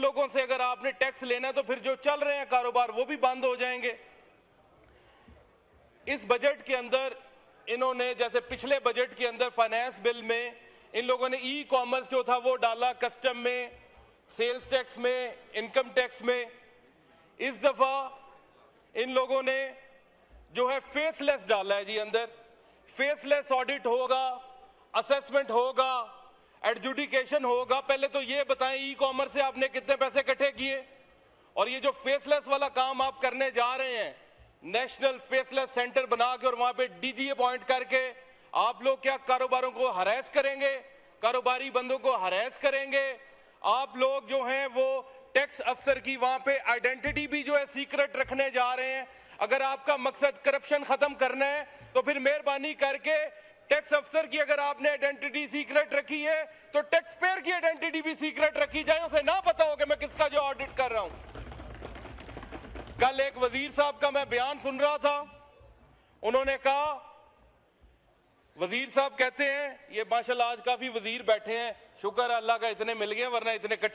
लोगों से अगर आपने टैक्स लेना है तो फिर जो चल रहे हैं कारोबार वो भी बंद हो जाएंगे। इस बजट के अंदर इन्होंने, जैसे पिछले बजट के अंदर फाइनेंस बिल में इन लोगों ने ई कॉमर्स जो था वो डाला, कस्टम में, सेल्स टैक्स में, इनकम टैक्स में। इस दफा इन लोगों ने जो है फेसलेस डाला है जी अंदर। फेसलेस ऑडिट होगा, असेसमेंट होगा, एडजुडिकेशन होगा। पहले तो ये बताएं ई कॉमर्स से आपने कितने पैसे इकट्ठे किए, और ये जो फेसलेस वाला काम आप करने जा रहे हैं, नेशनल फेसलेस सेंटर बना के और वहां पे डीजी अपॉइंट करके आप लोग क्या कारोबारों को हरेस करेंगे, कारोबारी बंदों को हरेस करेंगे? आप लोग जो हैं वो टैक्स अफसर की वहां पे आइडेंटिटी भी जो है सीक्रेट रखने जा रहे हैं। अगर आपका मकसद करप्शन खत्म करना है तो फिर मेहरबानी करके टैक्स अफसर की अगर आपने आइडेंटिटी सीक्रेट रखी है तो टैक्स पेयर की आइडेंटिटी भी सीक्रेट रखी जाए, उसे ना पता हो कि मैं किसका जो ऑडिट कर रहा हूं। कल एक वजीर साहब का मैं बयान सुन रहा था, उन्होंने कहा, वजीर साहब कहते हैं, ये माशाल्लाह आज काफी वजीर बैठे हैं, शुक्र अल्लाह का इतने मिल गए वरना इतने इकट्ठे